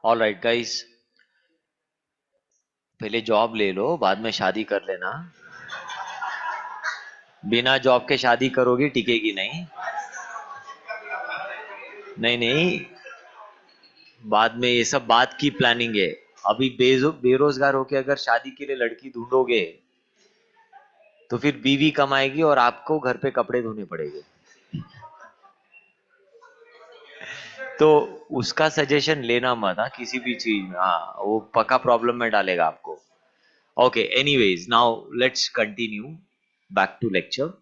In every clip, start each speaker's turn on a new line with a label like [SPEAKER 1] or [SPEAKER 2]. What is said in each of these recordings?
[SPEAKER 1] All right guys, पहले job ले लो, बाद में शादी कर लेना। बिना जॉब के शादी करोगी टिकेगी नहीं। नहीं नहीं, बाद में ये सब बात की प्लानिंग है। अभी बेरोजगार होके अगर शादी के लिए लड़की ढूंढोगे तो फिर बीवी कमाएगी और आपको घर पे कपड़े धोने पड़ेंगे। तो उसका सजेशन लेना मत, हाँ, किसी भी चीज में। हाँ, वो पक्का प्रॉब्लम में डालेगा आपको। Okay, anyways, now let's continue back to lecture.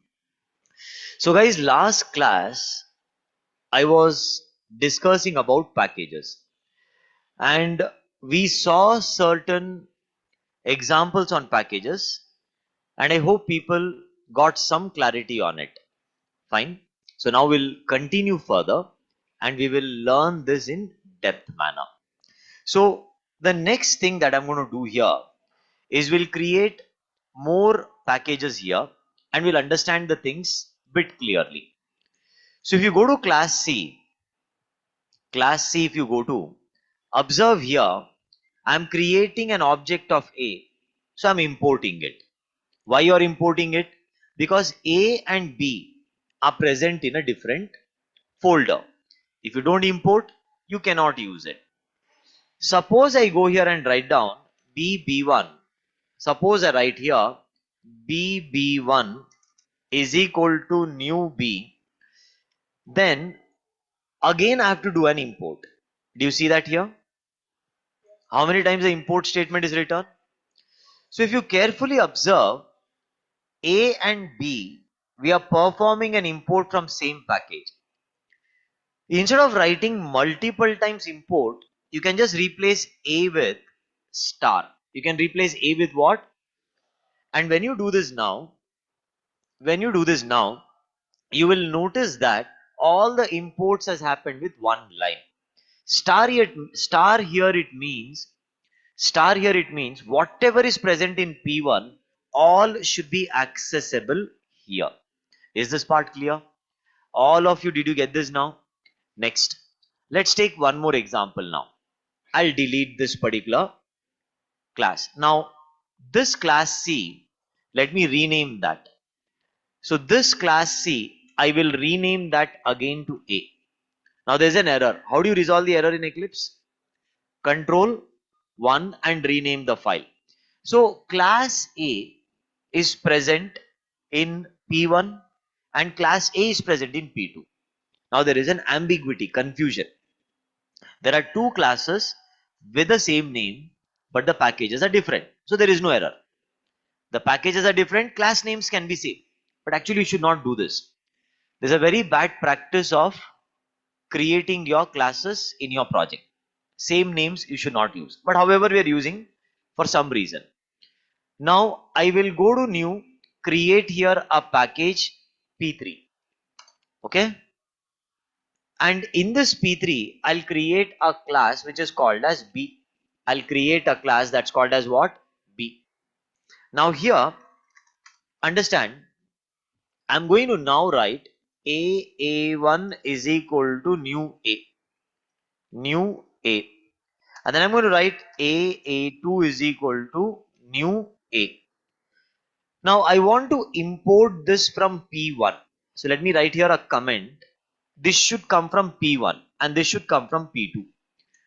[SPEAKER 1] So guys, last class I was discussing about packages and we saw certain examples on packages and I hope people got some clarity on it. Fine. So now we'll continue further and we will learn this in depth manner. So the next thing that I'm going to do here is we'll create more packages here and we'll understand the things bit clearly. So if you go to class C, if you go to, observe here, I'm creating an object of A. So I'm importing it. Why you're importing it? Because A and B are present in a different folder. If you don't import, you cannot use it. Suppose I go here and write down B1. Suppose I write here B1 is equal to new B. Then again I have to do an import. Do you see that here? How many times the import statement is written? So if you carefully observe, A and B, we are performing an import from same package. Instead of writing multiple times import, you can just replace A with star. You can replace A with what? And when you do this now, you will notice that all the imports has happened with one line. Star here it means whatever is present in P1 all should be accessible here. Is this part clear? All of you, did you get this now? Next, let's take one more example now. I'll delete this particular class. Now this class C, let me rename that. So this class C, I will rename that again to A. Now there's an error. How do you resolve the error in Eclipse? Control 1 and rename the file. So class A is present in P1 and class A is present in P2. Now there is an ambiguity, confusion. There are two classes with the same name, but the packages are different. So there is no error. The packages are different, class names can be same. But actually you should not do this. There's a very bad practice of creating your classes in your project. Same names you should not use. But however, we are using for some reason. Now I will go to new, create here a package P3. Okay. And in this P3, I'll create a class which is called as B. I'll create a class that's called as what? B. Now here, understand, I'm going to now write A1 is equal to new A. And then I'm going to write A2 is equal to new A. Now I want to import this from P1. So let me write here a comment. This should come from P1 and this should come from P2.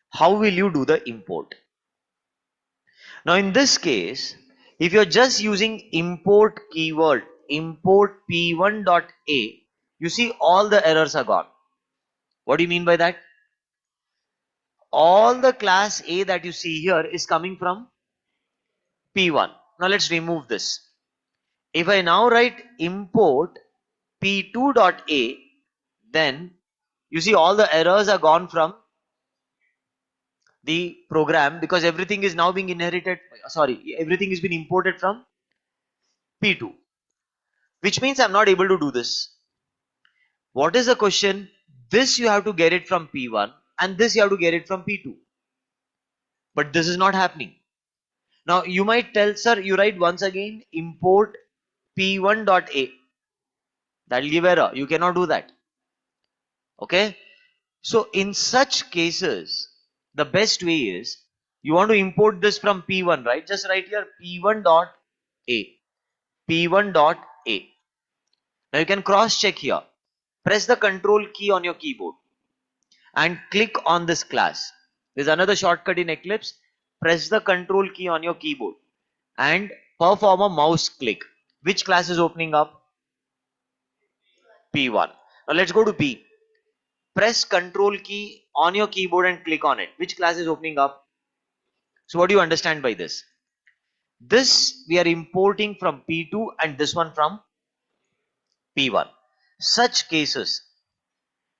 [SPEAKER 1] How will you do the import? Now in this case, if you're just using import keyword, import P1.A, you see all the errors are gone. What do you mean by that? All the class A that you see here is coming from P1. Now let's remove this. If I now write import P2.A, then you see all the errors are gone from the program because everything is now being everything is being imported from P2, which means I'm not able to do this. What is the question? This you have to get it from P1 and this you have to get it from P2. But this is not happening. Now you might tell, sir, you write once again import P1.A. That will give error. You cannot do that. Okay. So in such cases, the best way is you want to import this from P1, right? Just write here P1 dot A. P1 dot A. Now you can cross check here. Press the control key on your keyboard and click on this class. There's another shortcut in Eclipse. Press the control key on your keyboard and perform a mouse click. Which class is opening up? P1. Now let's go to B. Press control key on your keyboard and click on it. Which class is opening up? So what do you understand by this? This we are importing from P2 and this one from P1. Such cases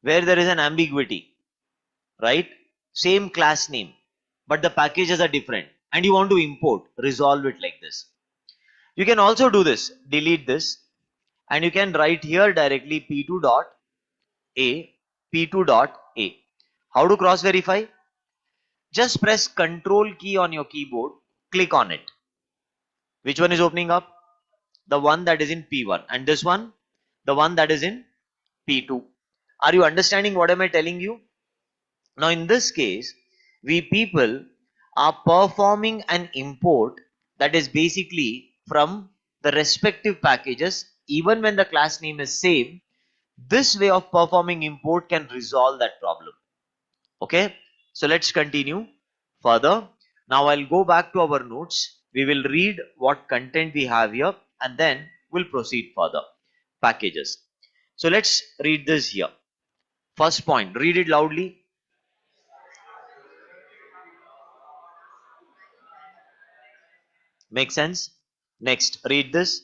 [SPEAKER 1] where there is an ambiguity, right? Same class name, but the packages are different and you want to import, resolve it like this. You can also do this, delete this, and you can write here directly P2 dot A, P2 dot A. How to cross verify? Just press control key on your keyboard, click on it. Which one is opening up? The one that is in P1, and this one, the one that is in P2. Are you understanding what am I telling you? Now in this case, we people are performing an import that is basically from the respective packages even when the class name is same. This way of performing import can resolve that problem. Okay, so let's continue further. Now I'll go back to our notes. We will read what content we have here and then we'll proceed further. Packages. So let's read this here. First point, read it loudly. Make sense? Next, read this.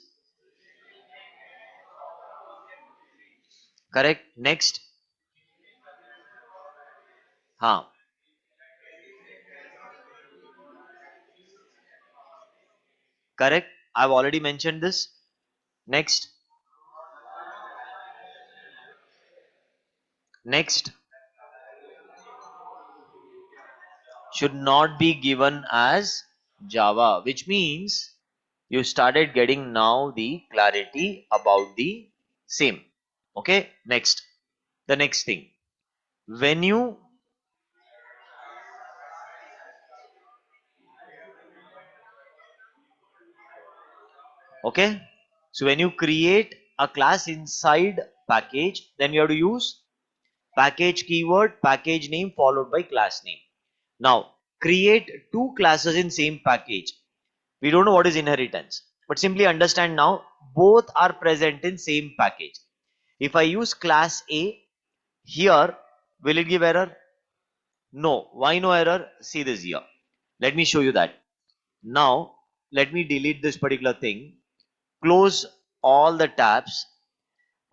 [SPEAKER 1] Correct. Next. Huh. Correct. I've already mentioned this. Next. Next. Should not be given as Java, which means you started getting now the clarity about the same. Okay. Next. The next thing. When you okay. So when you create a class inside package, then you have to use package keyword, package name followed by class name. Now create two classes in same package. We don't know what is inheritance, but simply understand now both are present in same package. If I use class A here, will it give error? No. Why no error? See this here. Let me show you that. Now let me delete this particular thing, close all the tabs,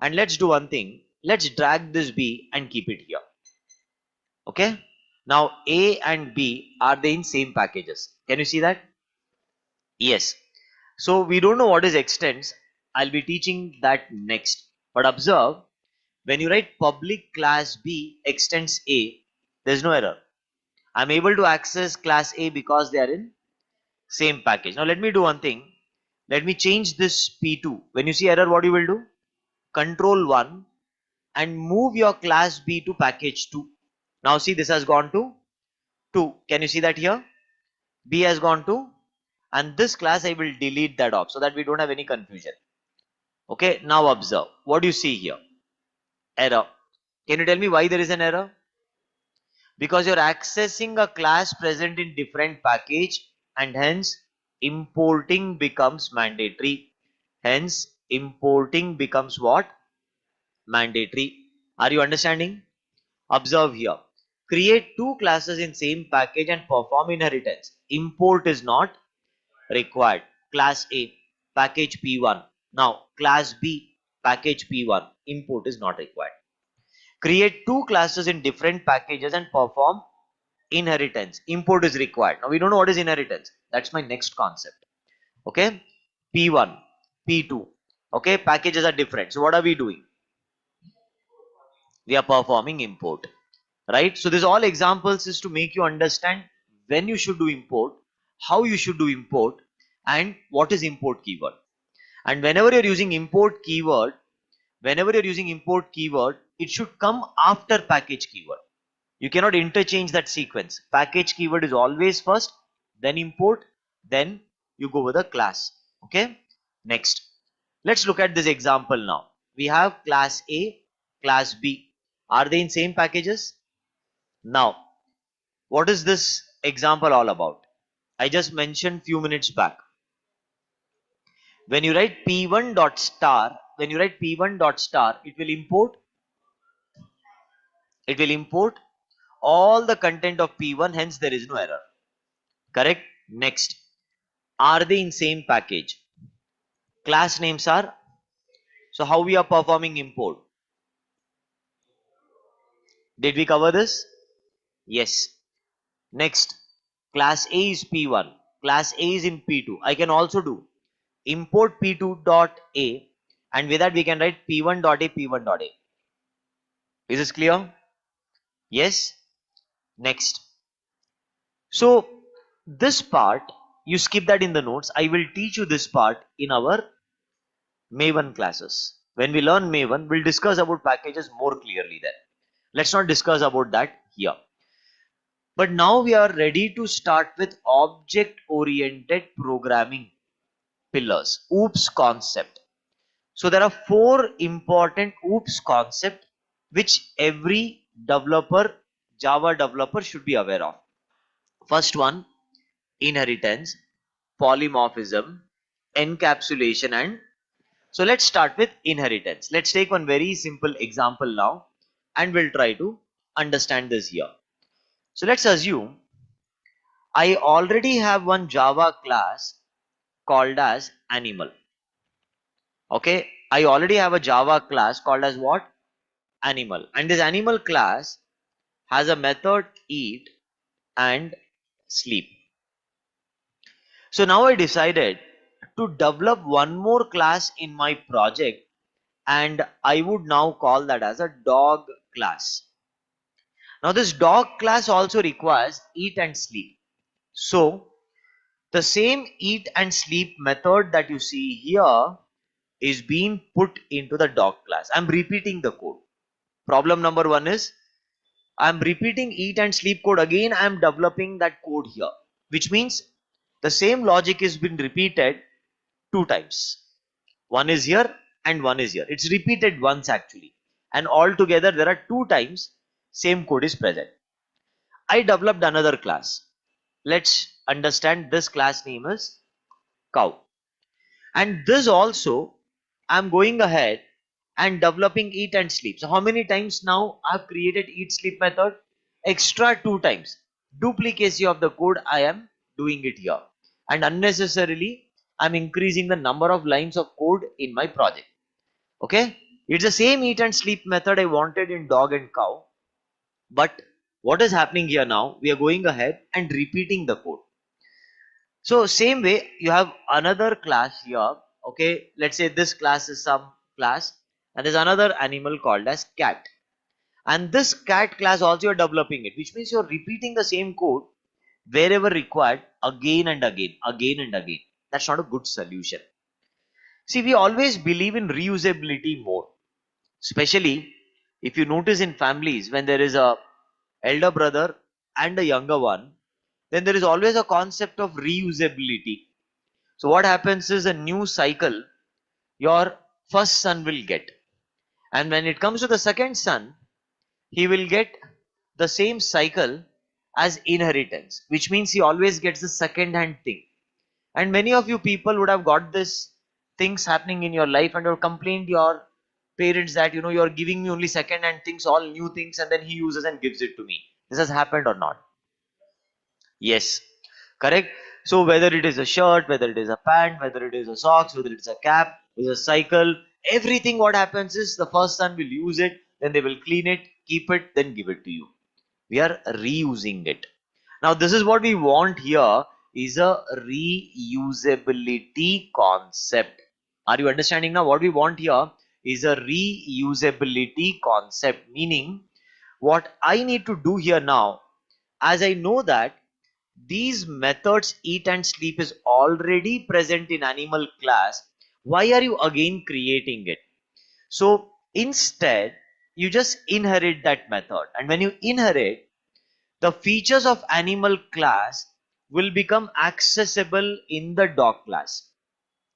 [SPEAKER 1] and let's do one thing. Let's drag this B and keep it here. Okay. Now A and B, are they in same packages? Can you see that? Yes. So we don't know what is extends. I'll be teaching that next. But observe, when you write public class B extends A, there's no error. I'm able to access class A because they are in same package. Now let me do one thing. Let me change this P2. When you see error, what you will do? Control 1 and move your class B to package 2. Now see, this has gone to 2. Can you see that here? B has gone to, and this class I will delete that off so that we don't have any confusion. Okay, now observe. What do you see here? Error. Can you tell me why there is an error? Because you're accessing a class present in different package and hence importing becomes mandatory. Hence importing becomes what? Mandatory. Are you understanding? Observe here. Create two classes in same package and perform inheritance. Import is not required. Class A, package P1. Now class B, package P1. Import is not required. Create two classes in different packages and perform inheritance. Import is required. Now we don't know what is inheritance. That's my next concept. Okay. P1, P2. Okay. Packages are different. So what are we doing? We are performing import. Right. So this all examples is to make you understand when you should do import, how you should do import, and what is import keyword. And whenever you're using import keyword, whenever you're using import keyword, it should come after package keyword. You cannot interchange that sequence. Package keyword is always first, then import, then you go with a class. Okay. Next, let's look at this example now. We have class A, class B. Are they in same packages? Now, what is this example all about? I just mentioned few minutes back. When you write p1 dot star, it will import all the content of p1, hence there is no error. Correct? Next, are they in same package? Class names are, so how we are performing import? Did we cover this? Yes. Next, class A is p1, class A is in p2. I can also do import p2 dot a, and with that we can write p1 dot a, p1 dot a. Is this clear? Yes. Next, so this part you skip that in the notes. I will teach you this part in our Maven classes. When we learn Maven, we'll discuss about packages more clearly then. Let's not discuss about that here. But now we are ready to start with object-oriented programming pillars, OOPS concept. So there are four important OOPS concept which every developer, Java developer should be aware of. First one, inheritance, polymorphism, encapsulation, and so let's start with inheritance. Let's take one very simple example now and we'll try to understand this here. So let's assume I already have one Java class called as animal. Okay, I already have a Java class called as what? Animal. And this animal class has a method eat and sleep. So now I decided to develop one more class in my project, and I would now call that as a dog class. Now this dog class also requires eat and sleep. So the same eat and sleep method that you see here is being put into the dog class. I'm repeating the code. Problem number one is I'm repeating eat and sleep code again. I'm developing that code here, which means the same logic has been repeated two times. One is here and one is here. It's repeated once actually, and altogether there are two times same code is present. I developed another class. Let's understand this class name is cow, and this also I'm going ahead and developing eat and sleep. So how many times now I've created eat sleep method? Extra two times. Duplicacy of the code I am doing it here, and unnecessarily I'm increasing the number of lines of code in my project. Okay, it's the same eat and sleep method I wanted in dog and cow, but what is happening here now? We are going ahead and repeating the code. So same way you have another class here. Okay, let's say this class is some class, and there's another animal called as cat, and this cat class also you're developing it, which means you're repeating the same code wherever required again and again, again and again. That's not a good solution. See, we always believe in reusability more, especially if you notice in families when there is a elder brother and a younger one, then there is always a concept of reusability. So what happens is a new cycle your first son will get, and when it comes to the second son, he will get the same cycle as inheritance, which means he always gets the second hand thing. And many of you people would have got this things happening in your life and you complained your parents that you're giving me only second hand things, all new things, and then he uses and gives it to me. This has happened or not? Yes, correct. So whether it is a shirt, whether it is a pant, whether it is a socks, whether it's a cap, is a cycle, everything what happens is the first son will use it, then they will clean it, keep it, then give it to you. We are reusing it. Now this is what we want here, is a reusability concept. Are you understanding now? What we want here is a reusability concept, meaning what I need to do here now, as I know that these methods eat and sleep is already present in animal class, why are you again creating it? So Instead, you just inherit that method, and when you inherit, the features of animal class will become accessible in the dog class.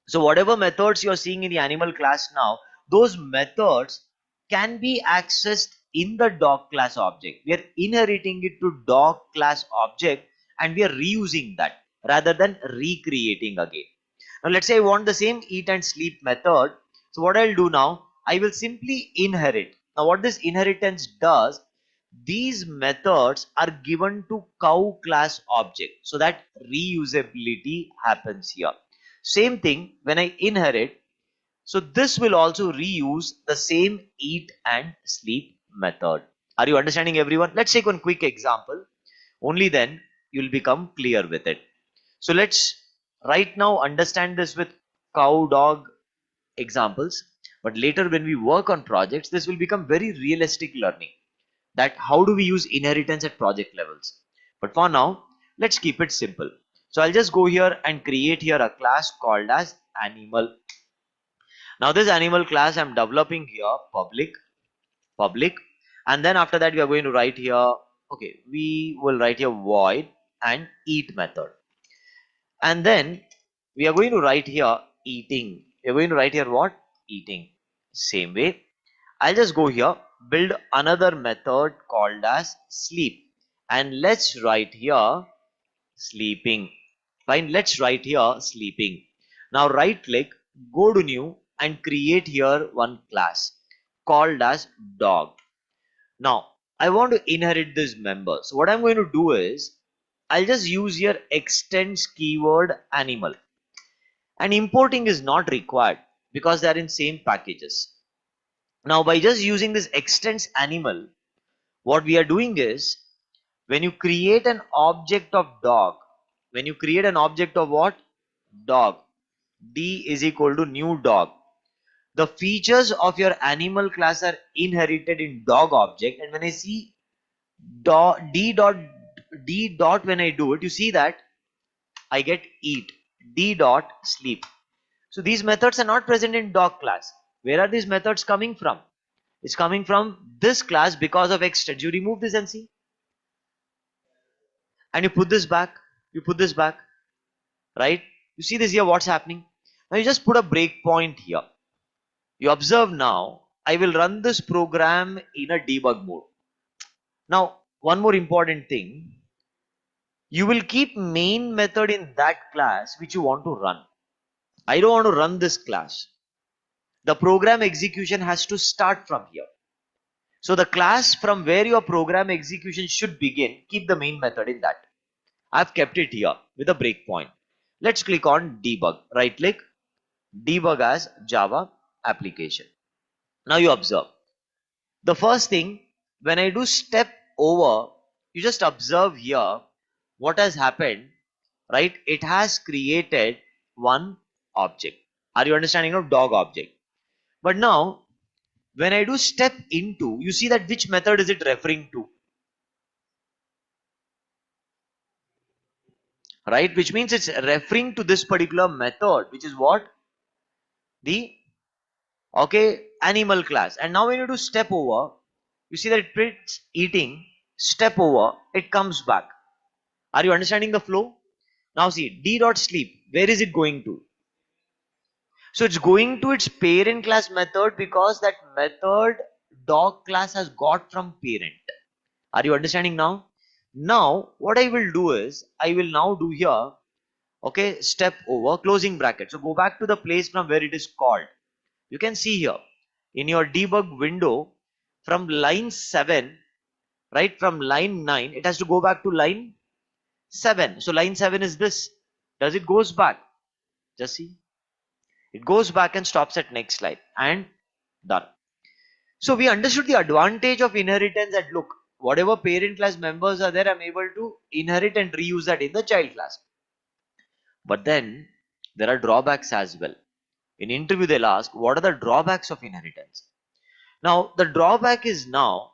[SPEAKER 1] So whatever methods you're seeing in the animal class now, those methods can be accessed in the dog class object. We are inheriting it to dog class object, and we are reusing that rather than recreating again. Now let's say I want the same eat and sleep method. So what I'll do now, I will simply inherit. Now what this inheritance does, these methods are given to cow class object, so that reusability happens here. Same thing when I inherit, so this will also reuse the same eat and sleep method. Are you understanding, everyone? Let's take one quick example. Only then you'll become clear with it. So let's right now understand this with cow dog examples, but later when we work on projects, this will become very realistic learning, that how do we use inheritance at project levels. But for now, let's keep it simple. So I'll just go here and create here a class called as animal. Now this animal class I'm developing here public, and then after that we are going to write here, okay, we will write here void and eat method, and then we are going to write here eating. We are going to write here what? Eating. Same way, I'll just go here, build another method called as sleep, and let's write here sleeping. Fine, let's write here sleeping. Now right click, go to new and create here one class called as dog. Now I want to inherit this member. So what I'm going to do is, I'll just use here extends keyword animal, and importing is not required because they are in same packages. Now by just using this extends animal, what we are doing is, when you create an object of dog, when you create an object of what? Dog, d is equal to new dog, the features of your animal class are inherited in dog object, and when I see d dot when I do it, you see that I get eat, d dot sleep. So these methods are not present in dog class. Where are these methods coming from? It's coming from this class because of extends. You remove this and see, and you put this back, you put this back, right? You see this here, what's happening? Now you just put a breakpoint here. You observe now, I will run this program in a debug mode. Now, one more important thing, you will keep main method in that class which you want to run. I don't want to run this class. The program execution has to start from here. So the class from where your program execution should begin, keep the main method in that. I've kept it here with a breakpoint. Let's click on debug. Right click, debug as Java application. Now you observe. The first thing, when I do step over, you just observe here what has happened, right? It has created one object. Are you understanding now? Dog object. But now, when I do step into, you see that which method is it referring to? Right? Which means it's referring to this particular method, which is what? The, okay, animal class. And now when you do step over, you see that it prints eating, step over, it comes back. Are you understanding the flow? Now see, d dot sleep, where is it going to? So it's going to its parent class method because that method dog class has got from parent. Are you understanding now? Now what I will do is, I will now do here, okay, step over, closing bracket. So go back to the place from where it is called. You can see here in your debug window, from line 7, right, from line 9, it has to go back to line 7. So line 7 is this. Does it goes back? Just see. It goes back and stops at next line and done. So we understood the advantage of inheritance, that look, whatever parent class members are there, I'm able to inherit and reuse that in the child class. But then there are drawbacks as well. In interview they'll ask, what are the drawbacks of inheritance? Now the drawback is, now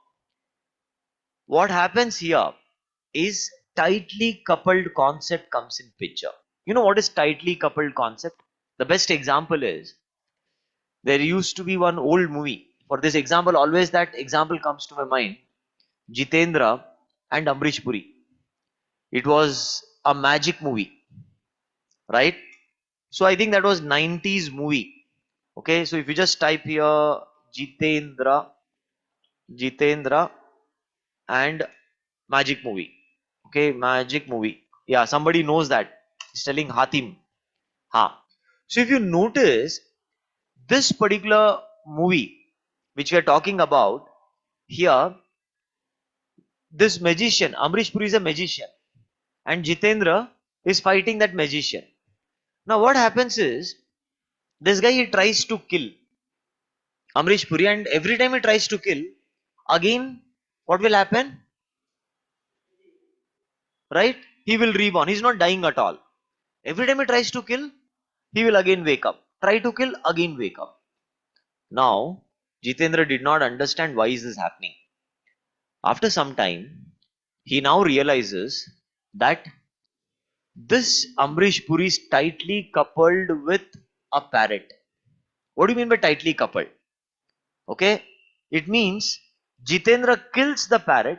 [SPEAKER 1] what happens here is tightly coupled concept comes in picture. You know what is tightly coupled concept? The best example is, there used to be one old movie. For this example, always that example comes to my mind. Jitendra and Amrish Puri. It was a magic movie, right? So I think that was 90s movie. Okay, so if you just type here Jitendra and magic movie. Okay, magic movie. Yeah, somebody knows that. He's telling Hatim. Ha. So if you notice this particular movie which we are talking about here, this magician, Amrish Puri is a magician, and Jitendra is fighting that magician. Now what happens is, this guy he tries to kill Amrish Puri, and every time he tries to kill, again what will happen? Right? He will reborn. He's not dying at all. Every time he tries to kill, he will again wake up. Try to kill, again wake up. Now, Jitendra did not understand why is this happening. After some time, he now realizes that this Amrish Puri is tightly coupled with a parrot. What do you mean by tightly coupled? Okay, it means Jitendra kills the parrot.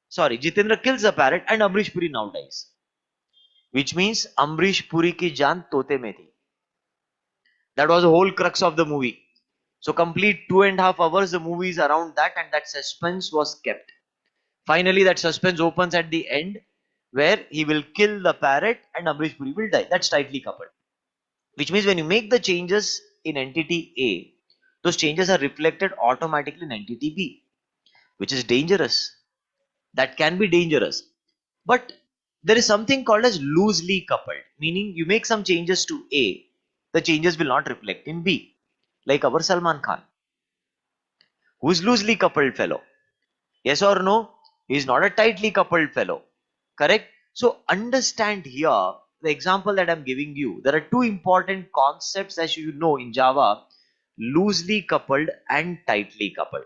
[SPEAKER 1] Sorry, Jitendra kills the parrot and Amrish Puri now dies. Which means Amrish Puri ki jaan tote mein thi. That was the whole crux of the movie. So complete 2.5 hours the movie is around that, and that suspense was kept. Finally that suspense opens at the end where he will kill the parrot and Amrish Puri will die. That's tightly coupled. Which means when you make the changes in entity A, those changes are reflected automatically in entity B, which is dangerous. That can be dangerous. But there is something called as loosely coupled, meaning you make some changes to A, the changes will not reflect in B. Like our Salman Khan, who is loosely coupled fellow. Yes or no? He is not a tightly coupled fellow. Correct? So understand here the example that I'm giving you. There are two important concepts as you know in Java: loosely coupled and tightly coupled.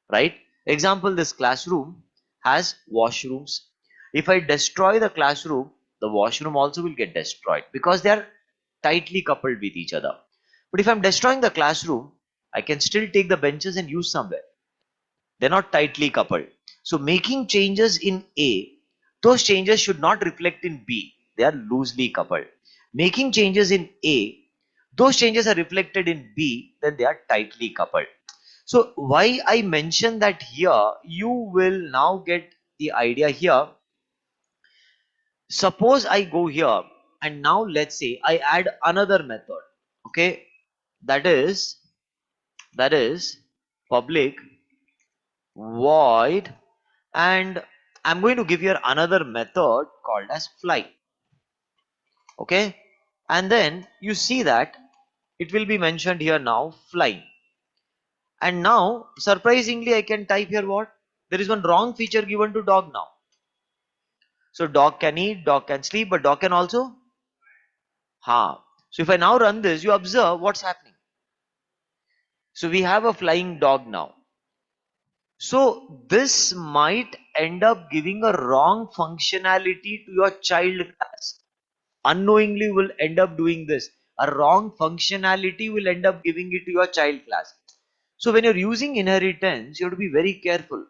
[SPEAKER 1] Right? Example, this classroom has washrooms. If I destroy the classroom, the washroom also will get destroyed because they are tightly coupled with each other. But if I'm destroying the classroom, I can still take the benches and use somewhere. They're not tightly coupled. So making changes in A, those changes should not reflect in B. They are loosely coupled. Making changes in A, those changes are reflected in B, then they are tightly coupled. So why I mention that here, you will now get the idea here. Suppose I go here and now let's say I add another method. Okay, that is public void, and I'm going to give here another method called as fly. Okay, and then you see that it will be mentioned here now flying. And now surprisingly I can type here what? There is one wrong feature given to dog now. So dog can eat, dog can sleep, but dog can also so if I now run this, you observe what's happening. So we have a flying dog now. So this might end up giving a wrong functionality to your child class. Unknowingly will end up doing this. A wrong functionality will end up giving it to your child class. So when you're using inheritance, you have to be very careful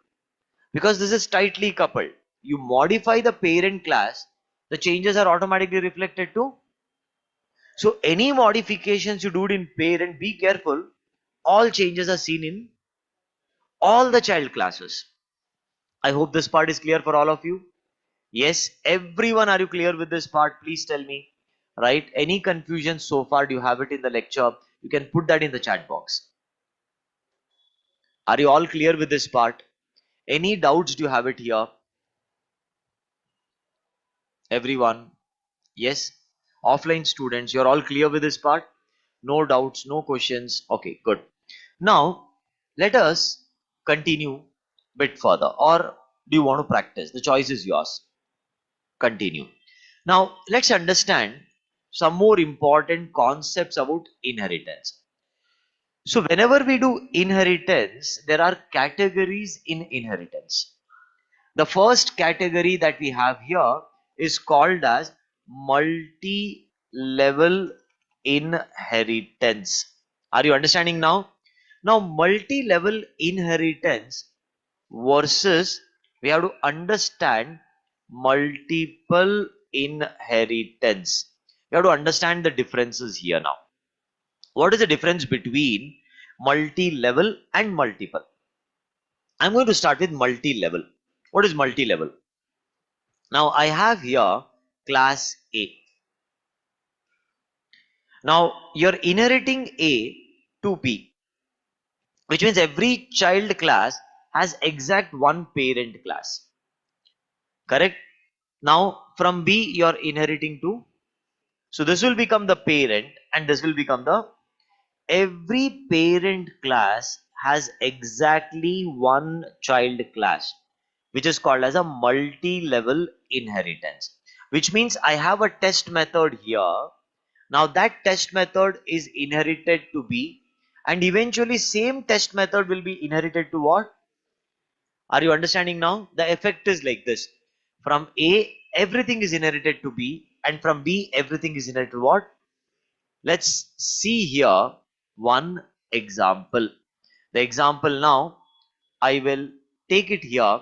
[SPEAKER 1] because this is tightly coupled. You modify the parent class, the changes are automatically reflected too. So any modifications you do in parent, be careful. All changes are seen in all the child classes. I hope this part is clear for all of you. Yes, everyone, are you clear with this part? Please tell me. Right? Any confusion so far? Do you have it in the lecture? You can put that in the chat box. Are you all clear with this part? Any doubts? Do you have it here? Everyone? Yes? Offline students, you're all clear with this part? No doubts, no questions. Okay, good. Now, let us continue bit further, or do you want to practice? The choice is yours. Continue. Now, let's understand some more important concepts about inheritance. So, whenever we do inheritance, there are categories in inheritance. The first category that we have here is called as multi-level inheritance. Are you understanding now? Now, multi-level inheritance versus we have to understand multiple inheritance. We have to understand the differences here now. What is the difference between multi-level and multiple? I'm going to start with multi-level. What is multi-level? Now I have here class A. Now you're inheriting A to B, which means every child class has exact one parent class. Correct? Now from B you're inheriting to. So this will become the parent and this will become the. Every parent class has exactly one child class, which is called as a multi-level inheritance, which means I have a test method here. Now that test method is inherited to B, and eventually same test method will be inherited to what? Are you understanding now? The effect is like this. From A, everything is inherited to B, and from B, everything is inherited to what? Let's see here one example. The example now, I will take it here.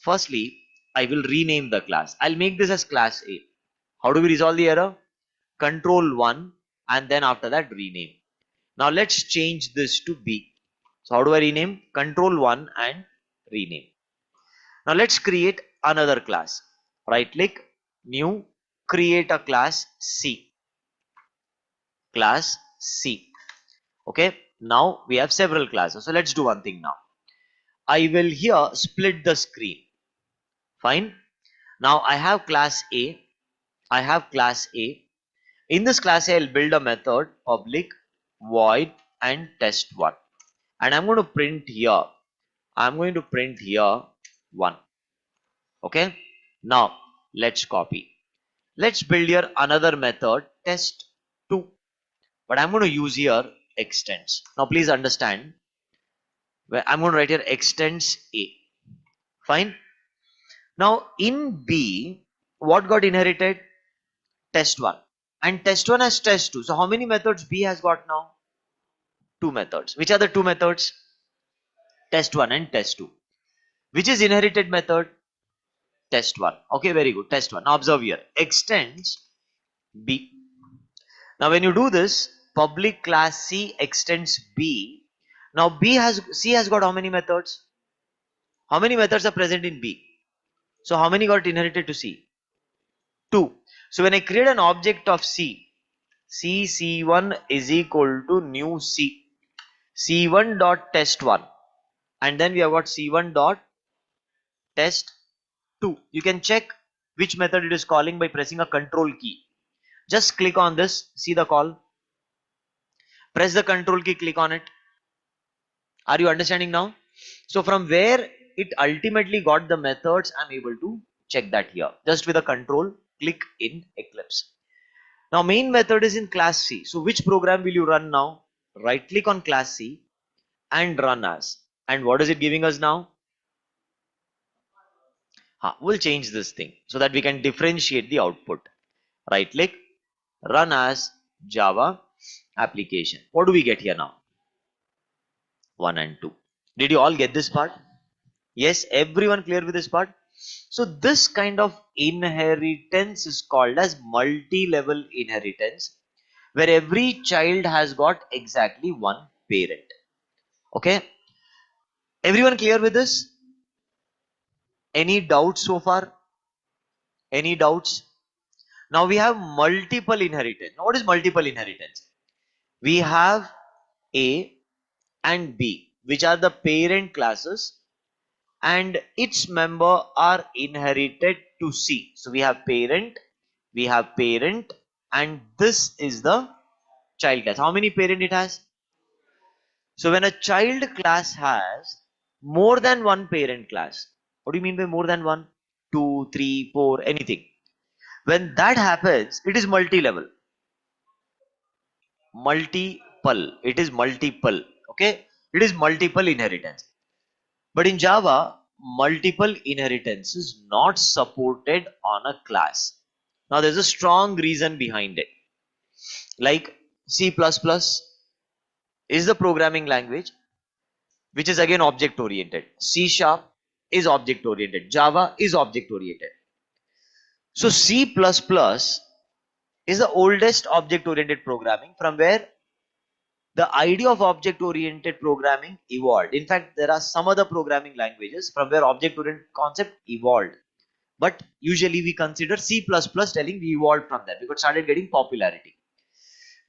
[SPEAKER 1] Firstly, I will rename the class. I'll make this as class A. How do we resolve the error? Control 1 and then after that rename. Now let's change this to B. So how do I rename? Control 1 and rename. Now let's create another class. Right click, new, create a class C. Class C. Okay, now we have several classes. So let's do one thing now. I will here split the screen. Fine. Now I have class A. I have class A. In this class A, I'll build a method public void and test1. And I'm going to print here. I'm going to print here 1. Okay. Now let's copy. Let's build here another method test2. But I'm going to use here extends. Now please understand. I'm going to write here extends A. Fine. Now in B, what got inherited? Test1. And test1 has test2. So how many methods B has got now? 2 methods. Which are the 2 methods? Test1 and test2. Which is inherited method? Test1. Okay, very good. Test1. Now observe here. Extends B. Now when you do this, public class C extends B. Now C has got how many methods? How many methods are present in B? So how many got inherited to C? 2. So when I create an object of C1 is equal to new C1 dot test1, and then we have got C1 dot test2. You can check which method it is calling by pressing a control key. Just click on this, see the call, press the control key, click on it. Are you understanding now? So from where it ultimately got the methods, I'm able to check that here just with a control click in Eclipse. Now main method is in class C. So which program will you run now? Right click on class C and run as. And what is it giving us now? We'll change this thing so that we can differentiate the output. Right click, run as Java application. What do we get here now? 1 and 2. Did you all get this part? Yes, everyone clear with this part? So this kind of inheritance is called as multi-level inheritance, where every child has got exactly one parent. Okay, everyone clear with this? Any doubts so far? Any doubts? Now we have multiple inheritance. Now what is multiple inheritance? We have A and B, which are the parent classes, and its member are inherited to C. So we have parent, and this is the child class. How many parent it has? So when a child class has more than one parent class, what do you mean by more than one? 2, 3, 4, anything. When that happens, it is multi-level. Multiple. It is multiple. Okay. It is multiple inheritance. But in Java, multiple inheritance is not supported on a class. Now there's a strong reason behind it. Like C++, is the programming language which is again object oriented. C sharp is object oriented. Java is object oriented. So C++ is the oldest object oriented programming, from where the idea of object oriented programming evolved. In fact, there are some other programming languages from where object oriented concept evolved. But usually we consider C++ telling we evolved from there because it started getting popularity.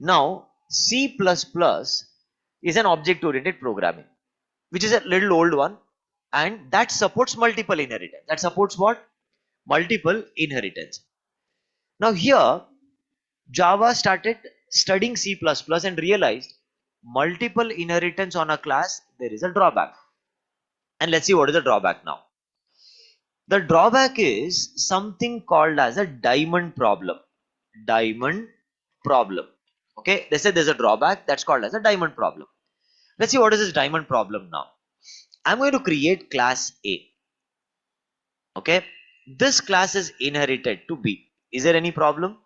[SPEAKER 1] Now, C++ is an object oriented programming, which is a little old one, and that supports multiple inheritance. That supports what? Multiple inheritance. Now here, Java started studying C++ and realized multiple inheritance on a class, there is a drawback. And let's see what is the drawback now. The drawback is something called as a diamond problem. Diamond problem. Okay, they said there's a drawback that's called as a diamond problem. Let's see what is this diamond problem now. I'm going to create class A. Okay, this class is inherited to B. Is there any problem?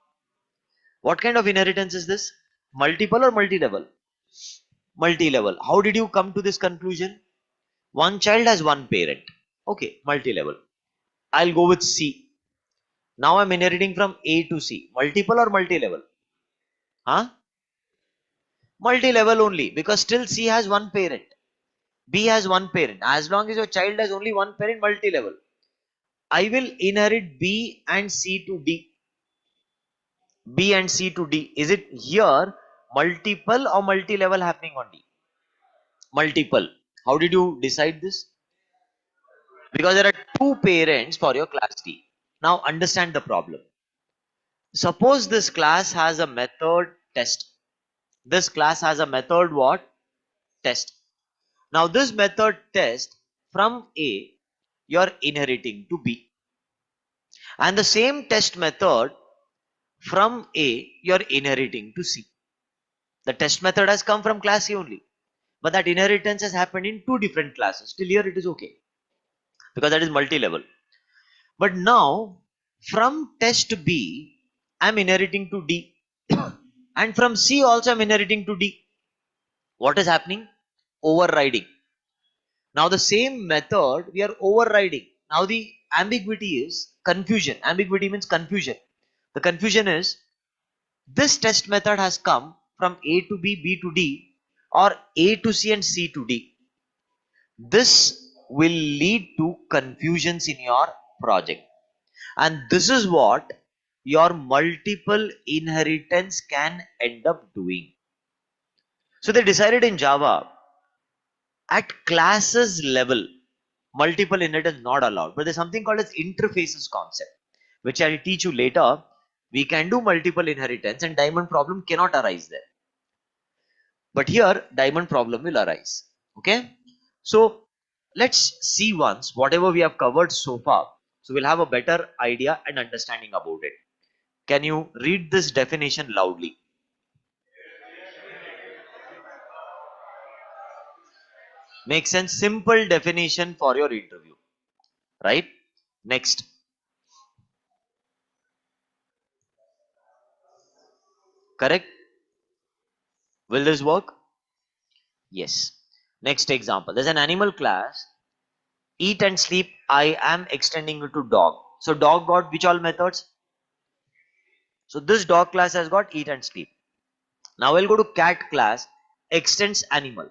[SPEAKER 1] What kind of inheritance is this? Multiple or multi-level? Multi-level. How did you come to this conclusion? One child has one parent. Okay, multi-level. I'll go with C. Now I'm inheriting from A to C. Multiple or multi-level? Huh? Multi-level only, because still C has one parent. B has one parent. As long as your child has only one parent, multi-level. I will inherit B and C to D. B and C to D. Is it here multiple or multi-level happening on D? Multiple. How did you decide this? Because there are two parents for your class D. Now understand the problem. Suppose this class has a method test. This class has a method what? Test. Now this method test, from A, you're inheriting to B. And the same test method, from A, you're inheriting to C. The test method has come from class A only. But that inheritance has happened in two different classes. Till here it is okay, because that is multi-level. But now, from test B, I'm inheriting to D. And from C also I'm inheriting to D. What is happening? Overriding. Now the same method we are overriding. Now the ambiguity is confusion. Ambiguity means confusion. The confusion is, this test method has come from A to B, B to D, or A to C and C to D. This will lead to confusions in your project. And this is what your multiple inheritance can end up doing. So they decided in Java, at classes level, multiple inheritance not allowed. But there's something called as interfaces concept, which I'll teach you later. We can do multiple inheritance and diamond problem cannot arise there. But here, diamond problem will arise. Okay. So let's see once whatever we have covered so far. So we'll have a better idea and understanding about it. Can you read this definition loudly? Make sense? Simple definition for your interview. Right? Next. Correct? Will this work? Yes. Next example. There's an animal class. Eat and sleep. I am extending it to dog. So dog got which all methods? So this dog class has got eat and sleep. Now we'll go to cat class. Extends animal.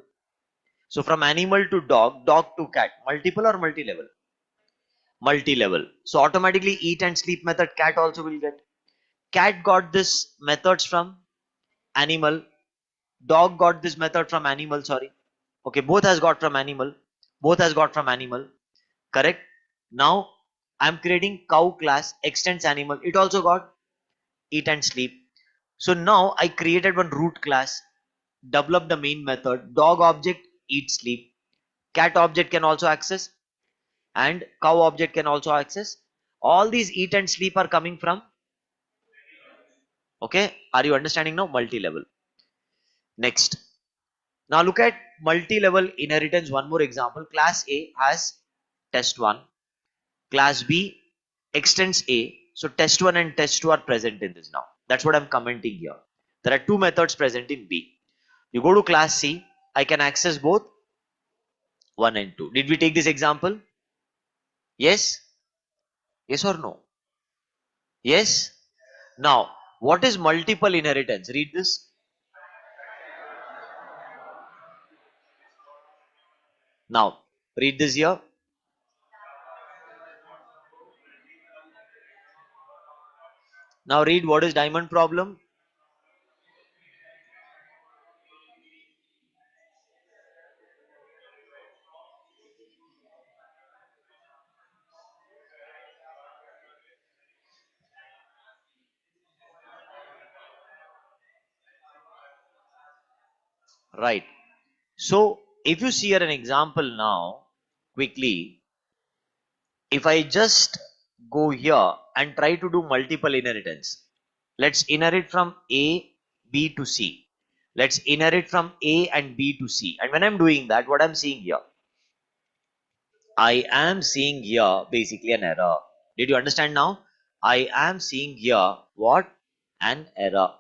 [SPEAKER 1] So from animal to dog, dog to cat. Multiple or multi-level? Multi-level. So automatically eat and sleep method cat also will get. Cat got this methods from animal. Dog got this method from animal, sorry. Okay, both has got from animal. Both has got from animal. Correct? Now I'm creating cow class, extends animal. It also got eat and sleep. So now I created one root class, develop the main method. Dog object, eat, sleep. Cat object can also access, and cow object can also access. All these eat and sleep are coming from. Okay, are you understanding now? Multi-level. Next. Now look at multi-level inheritance. One more example. Class A has test 1. Class B extends A. So test 1 and test 2 are present in this now. That's what I'm commenting here. There are two methods present in B. You go to class C. I can access both 1 and 2. Did we take this example? Yes? Yes or no? Yes? Now, what is multiple inheritance? Read this. Now, read this here. Now read what is diamond problem. Right. So, if you see here an example now, quickly, if I just go here and try to do multiple inheritance, let's inherit from A, B to C. Let's inherit from A and B to C. And when I'm doing that, what I'm seeing here? I am seeing here basically an error. Did you understand now? I am seeing here what? An error.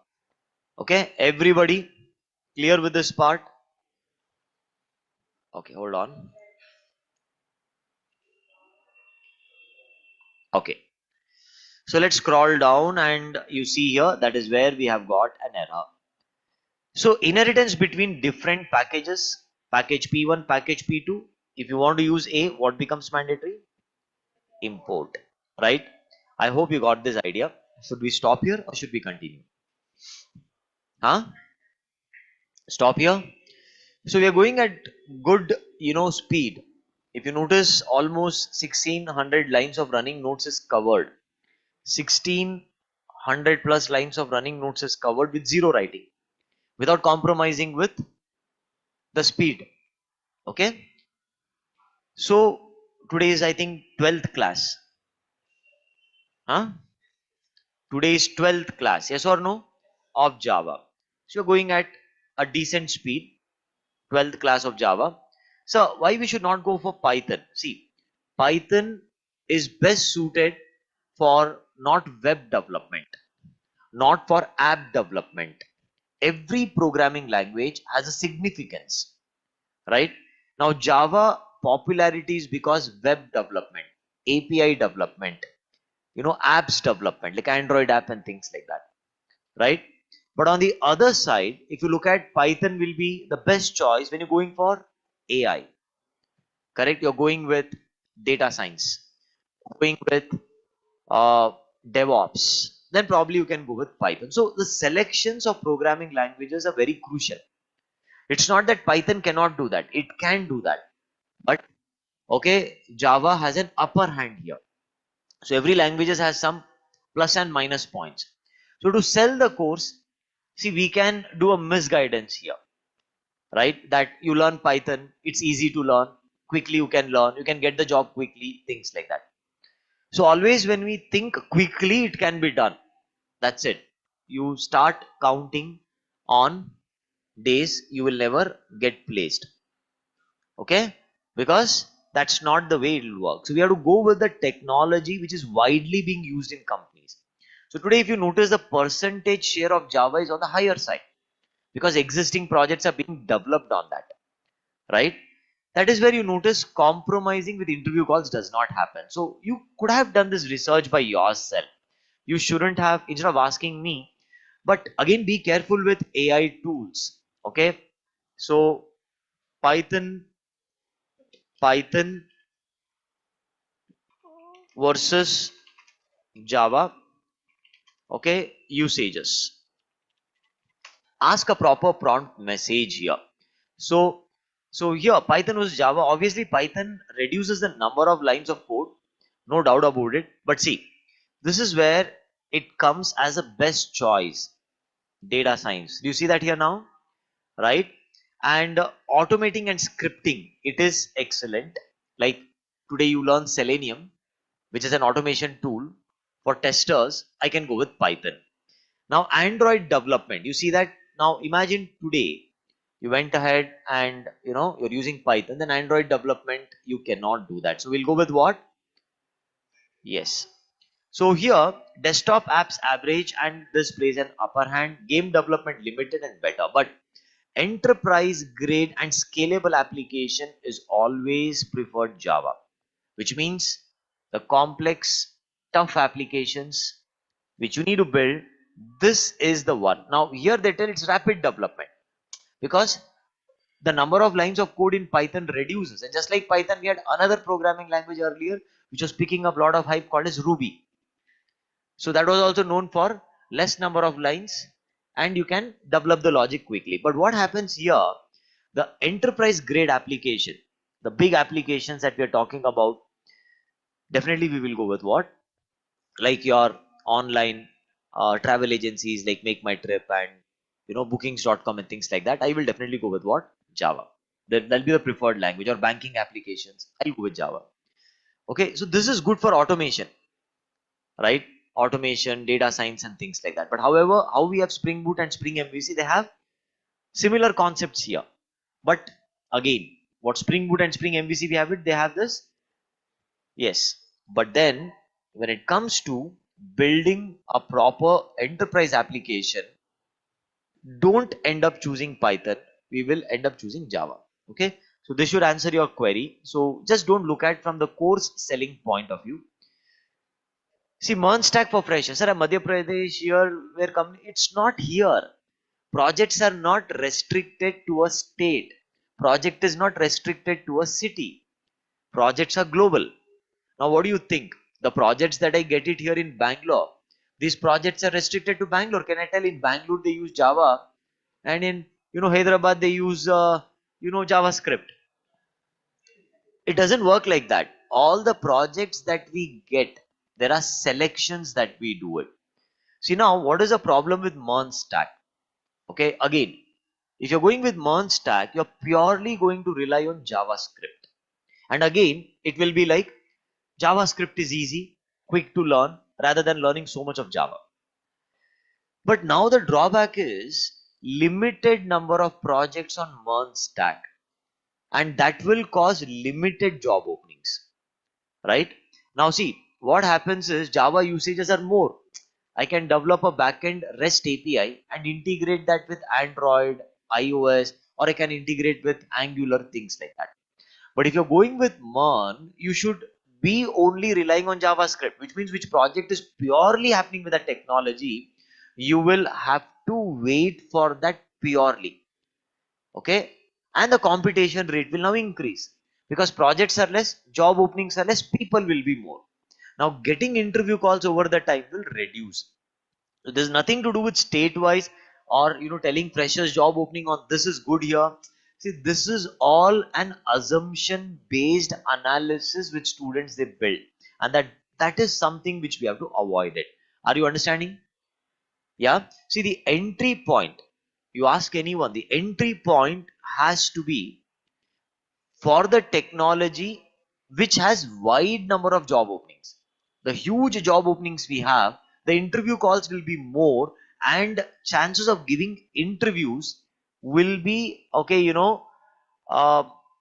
[SPEAKER 1] Okay, everybody clear with this part? Okay, hold on. Okay, so let's scroll down and you see here that is where we have got an error. So inheritance between different packages, package P1, package P2. If you want to use A, what becomes mandatory? Import, right? I hope you got this idea. Should we stop here or should we continue? Huh? Stop here. So we are going at good, speed. If you notice, almost 1600 lines of running notes is covered. 1600 plus lines of running notes is covered with zero writing, without compromising with the speed. Okay. So today is, I think, 12th class. Huh? Today is 12th class. Yes or no? Of Java. So you're going at a decent speed. 12th class of Java. So why we should not go for Python? See, Python is best suited for not web development, not for app development. Every programming language has a significance, right? Now Java popularity is because web development, API development, apps development like Android app and things like that, right? But on the other side, if you look at Python will be the best choice when you're going for AI, correct? You're going with data science, going with uh, DevOps, then probably you can go with Python. So the selections of programming languages are very crucial. It's not that Python cannot do that, it can do that, but okay, Java has an upper hand here. So every languages has some plus and minus points. So to sell the course, see, we can do a misguidance here, right? That you learn Python, it's easy to learn, quickly you can learn, you can get the job quickly, things like that. So always when we think quickly it can be done, that's it. You start counting on days you will never get placed. Okay, because that's not the way it will work. So we have to go with the technology which is widely being used in companies. So today if you notice, the percentage share of Java is on the higher side because existing projects are being developed on that, right? That is where you notice compromising with interview calls does not happen. So you could have done this research by yourself. You shouldn't have, instead of asking me. But again, be careful with AI tools. Okay. So Python, Python versus Java. Okay. Usages. Ask a proper prompt message here. So, so here Python versus Java. Obviously, Python reduces the number of lines of code, no doubt about it. But see, this is where it comes as a best choice. Data science. Do you see that here now? Right? And automating and scripting, it is excellent. Like today you learn Selenium, which is an automation tool for testers. I can go with Python. Now Android development, you see that. Now imagine today you went ahead and you're using Python, then Android development you cannot do that. So we'll go with what? Yes. So here desktop apps average and this plays an upper hand, game development limited and better. But enterprise grade and scalable application is always preferred Java, which means the complex, tough applications which you need to build, this is the one. Now here they tell it's rapid development because the number of lines of code in Python reduces. And just like Python, we had another programming language earlier which was picking up a lot of hype called as Ruby. So that was also known for less number of lines and you can develop the logic quickly. But what happens here, the enterprise grade application, the big applications that we are talking about, definitely we will go with what? Like your online travel agencies like Make My Trip and bookings.com and things like that. I will definitely go with what? Java. That'll be the preferred language. Or banking applications, I'll go with Java. Okay, so this is good for automation, right? Automation, data science and things like that. But however, how we have Spring Boot and Spring MVC, they have similar concepts here. But again, what Spring Boot and Spring MVC we have it, they have this. Yes, but then when it comes to building a proper enterprise application, don't end up choosing Python. We will end up choosing Java. Okay, so this should answer your query. So just don't look at from the course selling point of view. See, MERN stack for freshers. Sir, Madhya Pradesh here, where company, it's not here. Projects are not restricted to a state. Project is not restricted to a city. Projects are global. Now, what do you think? The projects that I get it here in Bangalore, these projects are restricted to Bangalore. Can I tell in Bangalore they use Java and in Hyderabad they use JavaScript? It doesn't work like that. All the projects that we get, there are selections that we do it. See now, what is the problem with MERN stack? Okay, again, if you're going with MERN stack, you're purely going to rely on JavaScript. And again, it will be like JavaScript is easy, quick to learn rather than learning so much of Java. But now the drawback is limited number of projects on MERN stack and that will cause limited job openings, right? Now see, what happens is Java usages are more. I can develop a backend REST API and integrate that with Android, iOS, or I can integrate with Angular, things like that. But if you're going with MERN, you should be only relying on JavaScript, which means which project is purely happening with that technology, you will have to wait for that purely. Okay, and the competition rate will now increase because projects are less, job openings are less, people will be more. Now getting interview calls over the time will reduce. So there's nothing to do with state wise or telling freshers job opening on this is good here. See, this is all an assumption based analysis which students they build, and that is something which we have to avoid it. Are you understanding? Yeah. See, the entry point, you ask anyone, the entry point has to be for the technology which has wide number of job openings. The huge job openings we have, the interview calls will be more and chances of giving interviews will be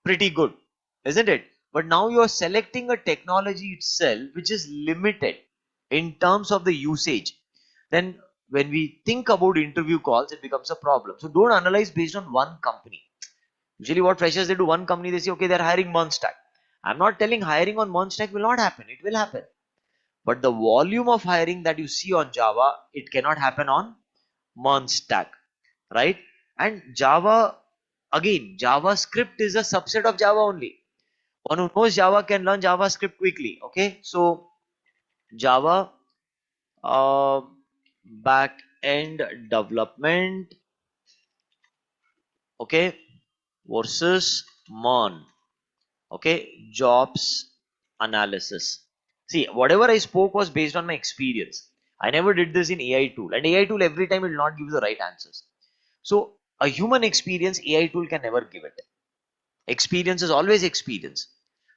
[SPEAKER 1] pretty good, isn't it? But now you are selecting a technology itself which is limited in terms of the usage. Then when we think about interview calls, it becomes a problem. So don't analyze based on one company. Usually what freshers they do, one company they say, okay, they're hiring MERN stack. I'm not telling hiring on MERN stack will not happen. It will happen. But the volume of hiring that you see on Java, it cannot happen on MERN stack, right? And Java, again, JavaScript is a subset of Java only. One who knows Java can learn JavaScript quickly. Okay, so Java back end development, okay, versus MERN. Okay, jobs analysis. See, whatever I spoke was based on my experience. I never did this in AI tool, and AI tool every time will not give the right answers. So a human experience, AI tool can never give it. Experience is always experience.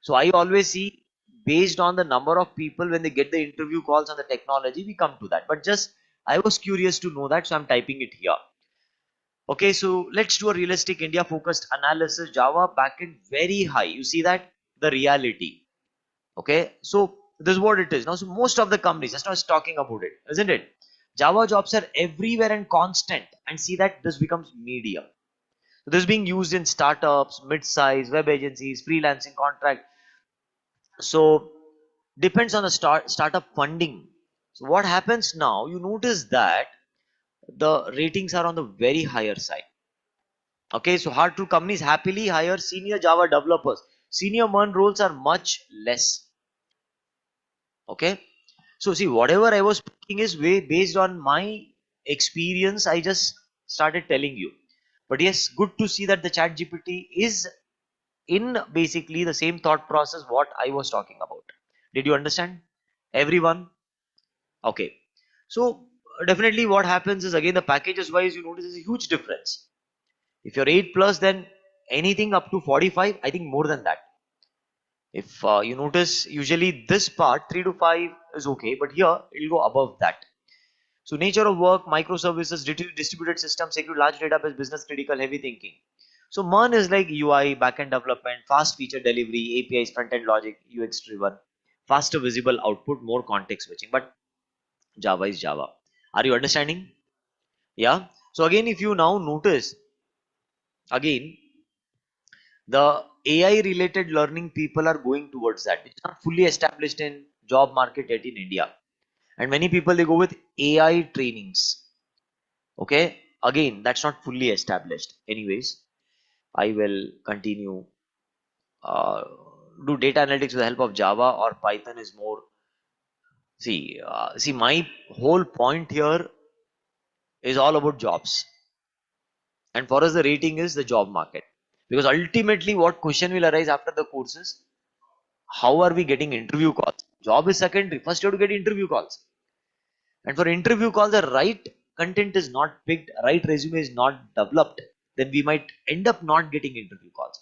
[SPEAKER 1] So I always see based on the number of people when they get the interview calls on the technology, we come to that. But just I was curious to know that, so I'm typing it here. Okay, so let's do a realistic India focused analysis. Java backend very high. You see that the reality. Okay, so this is what it is now. So most of the companies, just not talking about it, isn't it? Java jobs are everywhere and constant, and see that this becomes medium. This is being used in startups, mid-size, web agencies, freelancing contract. So depends on the startup funding. So what happens now? You notice that the ratings are on the very higher side. Okay, so hard to companies happily hire senior Java developers. Senior MERN roles are much less. Okay, so see, whatever I was speaking is way based on my experience. I just started telling you. But yes, good to see that the chat GPT is in basically the same thought process what I was talking about. Did you understand? Everyone? Okay. So definitely what happens is again the packages wise you notice is a huge difference. If you're 8 plus, then anything up to 45, I think more than that. If you notice, usually this part 3 to 5 is okay, but here it'll go above that. So nature of work, microservices, distributed systems, secure large database, business critical, heavy thinking. So MERN is like UI, backend development, fast feature delivery, APIs, front-end logic, UX driven, faster visible output, more context switching. But Java is Java. Are you understanding? Yeah. So again, if you now notice, again, the AI related learning people are going towards that. It's not fully established in job market yet in India. And many people they go with AI trainings. Okay. Again, that's not fully established. Anyways, I will continue. Uh, do data analytics with the help of Java or Python is more. See, my whole point here is all about jobs. And for us, the rating is the job market. Because ultimately, what question will arise after the courses? How are we getting interview calls? Job is secondary. First, you have to get interview calls. And for interview calls, the right content is not picked, right resume is not developed, then we might end up not getting interview calls.